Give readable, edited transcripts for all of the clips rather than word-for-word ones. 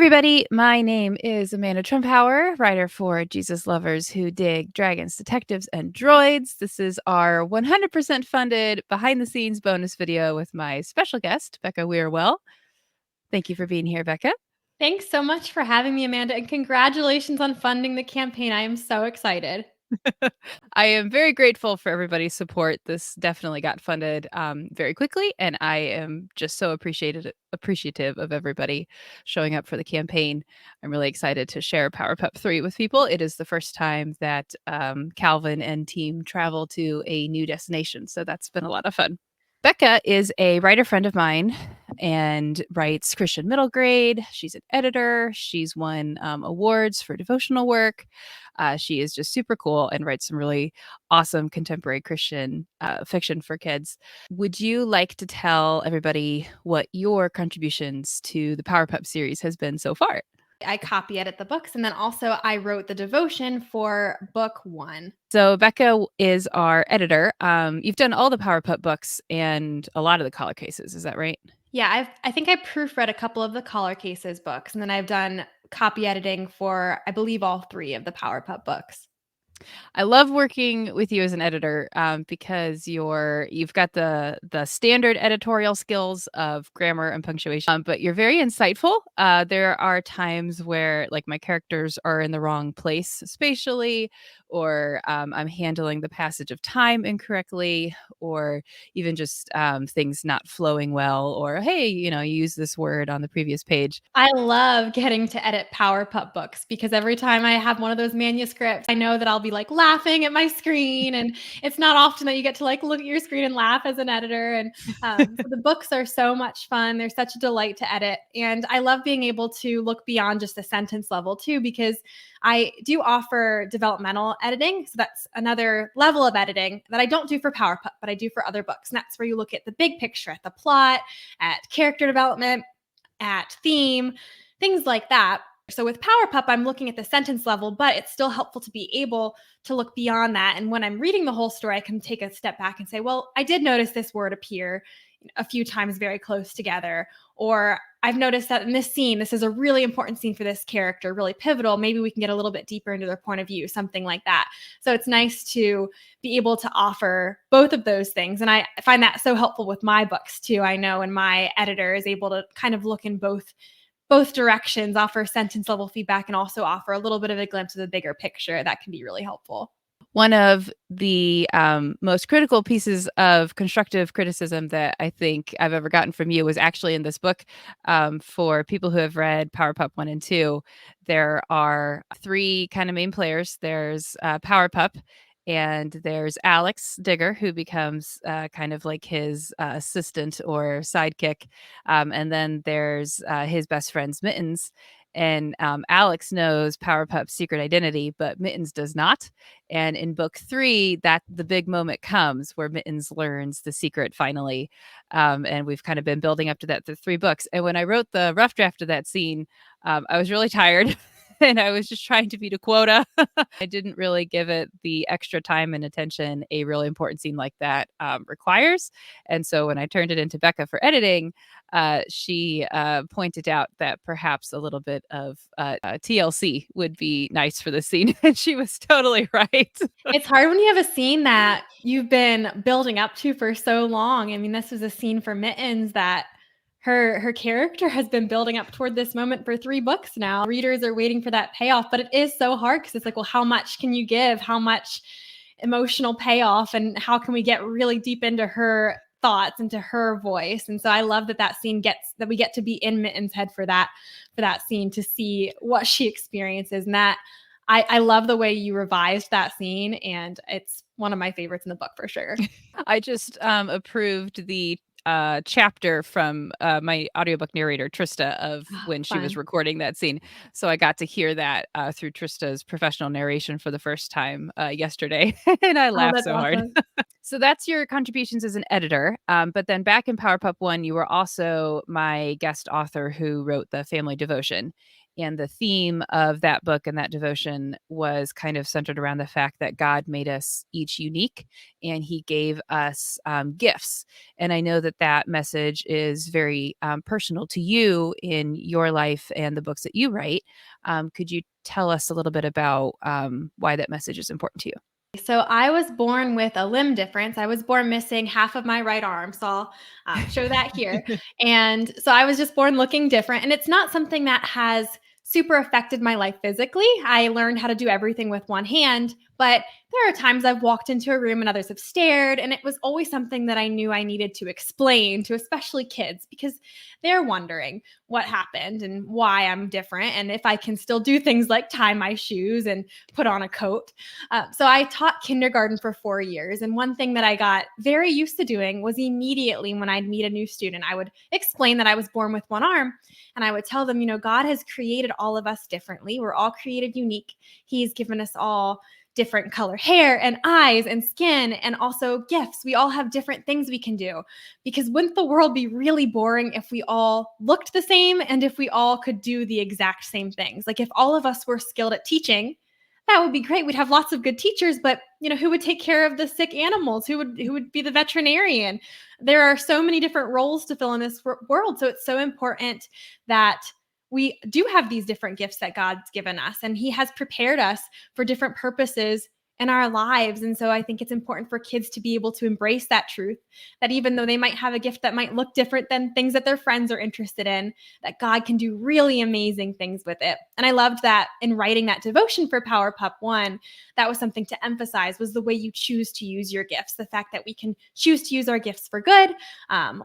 everybody. My name is Amanda Trumpower, writer for Jesus Lovers Who Dig Dragons, Detectives, and Droids. This is our 100% funded behind-the-scenes bonus video with my special guest, Becca Wierwille. Thank you for being here, Becca. Thanks so much for having me, Amanda, and congratulations on funding the campaign. I am so excited. I am very grateful for everybody's support. This definitely got funded very quickly, and I am just so appreciative of everybody showing up for the campaign. I'm really excited to share Power Pup 3 with people. It is the first time that Calvin and team travel to a new destination, so that's been a lot of fun. Becca is a writer friend of mine and writes Christian middle grade. She's an editor. She's won awards for devotional work. She is just super cool and writes some really awesome contemporary Christian fiction for kids. Would you like to tell everybody what your contributions to the Power Pup series has been so far? I copy edit the books, and then also I wrote the devotion for book 1. So Becca is our editor. You've done all the Power Pup books and a lot of the collar cases. Is that right? Yeah, I think I proofread a couple of the collar cases books, and then I've done copy editing for, I believe, all 3 of the Power Pup books. I love working with you as an editor because you've got the standard editorial skills of grammar and punctuation, but you're very insightful. There are times where like my characters are in the wrong place spatially, or I'm handling the passage of time incorrectly, or even just things not flowing well, or hey, you use this word on the previous page. I love getting to edit Power Pup books because every time I have one of those manuscripts, I know that I'll be like laughing at my screen, and it's not often that you get to like look at your screen and laugh as an editor. And so the books are so much fun. They're such a delight to edit, and I love being able to look beyond just the sentence level too, because I do offer developmental editing. So that's another level of editing that I don't do for Power Pup, but I do for other books. And that's where you look at the big picture, at the plot, at character development, at theme, things like that. So with Power Pup, I'm looking at the sentence level, but it's still helpful to be able to look beyond that. And when I'm reading the whole story, I can take a step back and say, well, I did notice this word appear a few times very close together. Or I've noticed that in this scene, this is a really important scene for this character, really pivotal. Maybe we can get a little bit deeper into their point of view, something like that. So it's nice to be able to offer both of those things. And I find that so helpful with my books too. I know, and my editor is able to kind of look in both directions, offer sentence level feedback, and also offer a little bit of a glimpse of the bigger picture. That can be really helpful. One of the most critical pieces of constructive criticism that I think I've ever gotten from you was actually in this book. For people who have read Power Pup 1 and 2, there are 3 kind of main players. There's Power Pup, and there's Alex Digger, who becomes kind of like his assistant or sidekick. And then there's his best friend's Mittens. And Alex knows Power Pup's secret identity, but Mittens does not. And in book 3, that the big moment comes where Mittens learns the secret finally. And we've kind of been building up to that through 3 books. And when I wrote the rough draft of that scene, I was really tired. And I was just trying to beat a quota. I didn't really give it the extra time and attention a really important scene like that requires. And so when I turned it into Becca for editing, she pointed out that perhaps a little bit of TLC would be nice for the scene. And she was totally right. It's hard when you have a scene that you've been building up to for so long. I mean, this was a scene for Mittens that her character has been building up toward this moment for 3 books now. Readers are waiting for that payoff, but it is so hard because it's like, well, how much can you give? How much emotional payoff? And how can we get really deep into her thoughts, into her voice? And so I love that scene that we get to be in Mittens' head for that scene, to see what she experiences. And that I love the way you revised that scene, and it's one of my favorites in the book for sure. I just approved the chapter from my audiobook narrator Trista of when she was recording that scene, so I got to hear that through Trista's professional narration for the first time yesterday. And I laughed so hard. So that's your contributions as an editor, but then back in Power Pup 1, you were also my guest author who wrote the family devotion. And the theme of that book and that devotion was kind of centered around the fact that God made us each unique and he gave us gifts. And I know that that message is very personal to you in your life and the books that you write. Could you tell us a little bit about why that message is important to you? So I was born with a limb difference. I was born missing half of my right arm. So I'll show that here. And so I was just born looking different. And it's not something that has super affected my life physically. I learned how to do everything with one hand. But there are times I've walked into a room and others have stared. And it was always something that I knew I needed to explain to, especially kids, because they're wondering what happened and why I'm different. And if I can still do things like tie my shoes and put on a coat. So I taught kindergarten for 4 years. And one thing that I got very used to doing was immediately when I'd meet a new student, I would explain that I was born with one arm. And I would tell them, God has created all of us differently. We're all created unique. He's given us all different color hair and eyes and skin and also gifts. We all have different things we can do. Because wouldn't the world be really boring if we all looked the same and if we all could do the exact same things? Like if all of us were skilled at teaching, that would be great. We'd have lots of good teachers, but who would take care of the sick animals? Who would be the veterinarian? There are so many different roles to fill in this world. So it's so important that we do have these different gifts that God's given us, and he has prepared us for different purposes in our lives. And so I think it's important for kids to be able to embrace that truth, that even though they might have a gift that might look different than things that their friends are interested in, that God can do really amazing things with it. And I loved that in writing that devotion for Power Pup 1, that was something to emphasize, was the way you choose to use your gifts, the fact that we can choose to use our gifts for good,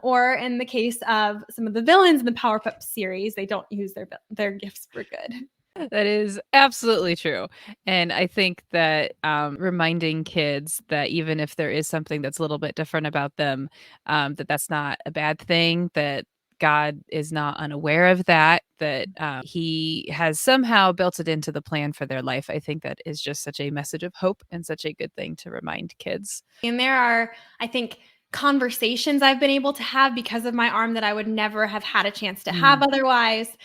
or in the case of some of the villains in the Power Pup series, they don't use their gifts for good. That is absolutely true. And I think that reminding kids that even if there is something that's a little bit different about them, that that's not a bad thing, that God is not unaware of that, that he has somehow built it into the plan for their life. I think that is just such a message of hope and such a good thing to remind kids. And there are, I think, conversations I've been able to have because of my arm that I would never have had a chance to have Mm. otherwise.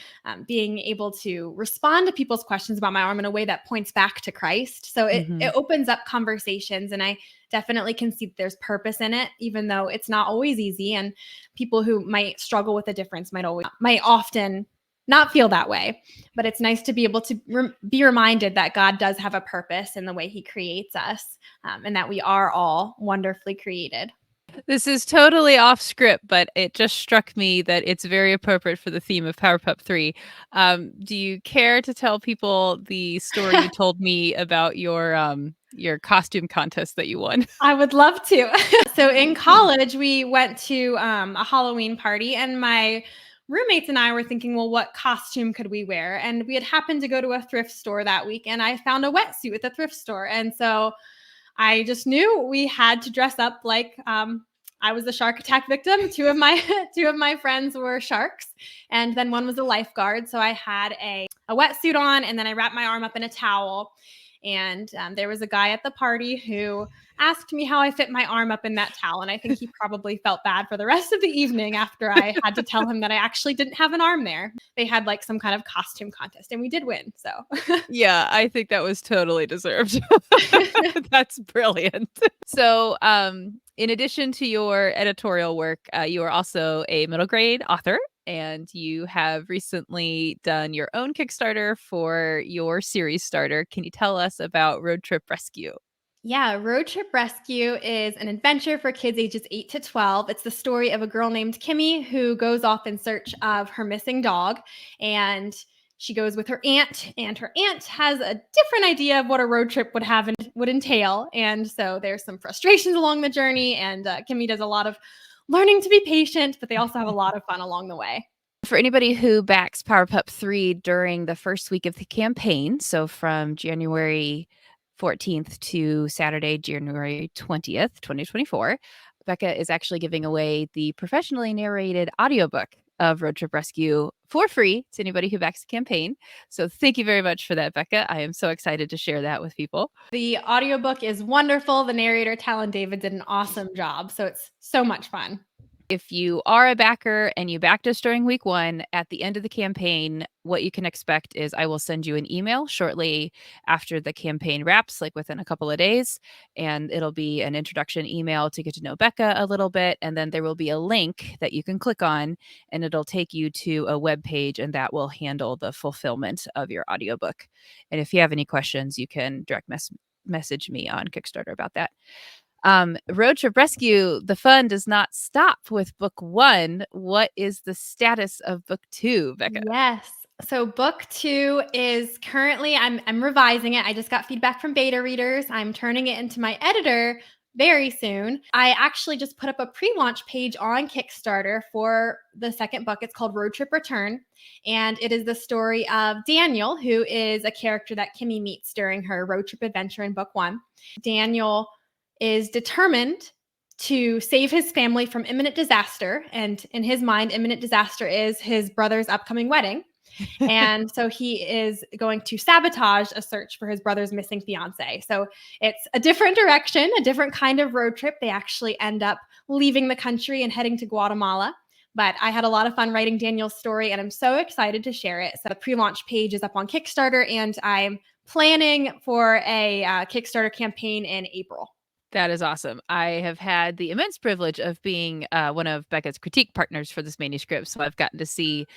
Being able to respond to people's questions about my arm in a way that points back to Christ. So it Mhm. opens up conversations, and I definitely can see that there's purpose in it, even though it's not always easy. And people who might struggle with a difference might often not feel that way. But it's nice to be able to be reminded that God does have a purpose in the way he creates us, and that we are all wonderfully created. This is totally off script, but it just struck me that it's very appropriate for the theme of Power Pup 3. Do you care to tell people the story you told me about your costume contest that you won? I would love to. So in college, we went to a Halloween party, and my roommates and I were thinking, well, what costume could we wear? And we had happened to go to a thrift store that week, and I found a wetsuit at the thrift store. And so I just knew we had to dress up like I was the shark attack victim. Two of my two of my friends were sharks, and then one was a lifeguard. So I had a wetsuit on, and then I wrapped my arm up in a towel. And there was a guy at the party who asked me how I fit my arm up in that towel. And I think he probably felt bad for the rest of the evening after I had to tell him that I actually didn't have an arm there. They had like some kind of costume contest, and we did win. So Yeah, I think that was totally deserved. That's brilliant. So, in addition to your editorial work, you are also a middle grade author, and you have recently done your own Kickstarter for your series starter. Can you tell us about Road Trip Rescue? yeah, Road Trip Rescue is an adventure for kids ages 8 to 12. It's the story of a girl named Kimmy who goes off in search of her missing dog. And she goes with her aunt, and her aunt has a different idea of what a road trip would entail. And so there's some frustrations along the journey, and Kimmy does a lot of learning to be patient, but they also have a lot of fun along the way. For anybody who backs Power Pup 3 during the first week of the campaign, so from January 14th to Saturday, January 20th, 2024, Becca is actually giving away the professionally narrated audiobook of Road Trip Rescue for free to anybody who backs the campaign. So thank you very much for that, Becca. I am so excited to share that with people. The audiobook is wonderful. The narrator, Talon David, did an awesome job. So it's so much fun. If you are a backer and you backed us during week 1, at the end of the campaign, what you can expect is I will send you an email shortly after the campaign wraps, like within a couple of days. And it'll be an introduction email to get to know Becca a little bit. And then there will be a link that you can click on, and it'll take you to a web page, and that will handle the fulfillment of your audiobook. And if you have any questions, you can direct message me on Kickstarter about that. Road Trip Rescue, the fun does not stop with book 1. What is the status of book 2, Becca? Yes. So book 2 is currently I'm revising it. I just got feedback from beta readers. I'm turning it into my editor very soon. I actually just put up a pre-launch page on Kickstarter for the second book. It's called Road Trip Return, and it is the story of Daniel, who is a character that Kimmy meets during her road trip adventure in book 1. Daniel is determined to save his family from imminent disaster. And in his mind, imminent disaster is his brother's upcoming wedding. And so he is going to sabotage a search for his brother's missing fiance. So it's a different direction, a different kind of road trip. They actually end up leaving the country and heading to Guatemala. But I had a lot of fun writing Daniel's story, and I'm so excited to share it. So the pre-launch page is up on Kickstarter, and I'm planning for a Kickstarter campaign in April. That is awesome. I have had the immense privilege of being one of Becca's critique partners for this manuscript. So I've gotten to see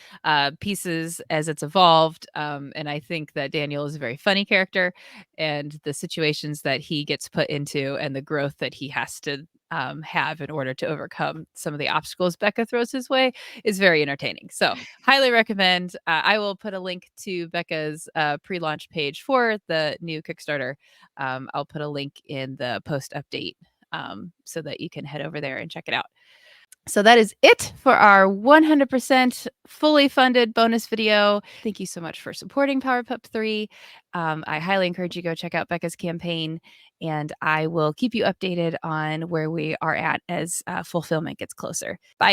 pieces as it's evolved. And I think that Daniel is a very funny character, and the situations that he gets put into and the growth that he has to have in order to overcome some of the obstacles Becca throws his way is very entertaining. So highly recommend. I will put a link to Becca's pre-launch page for the new Kickstarter. I'll put a link in the post update so that you can head over there and check it out. So that is it for our 100% fully funded bonus video. Thank you so much for supporting Power Pup 3. I highly encourage you to go check out Becca's campaign, and I will keep you updated on where we are at as fulfillment gets closer. Bye.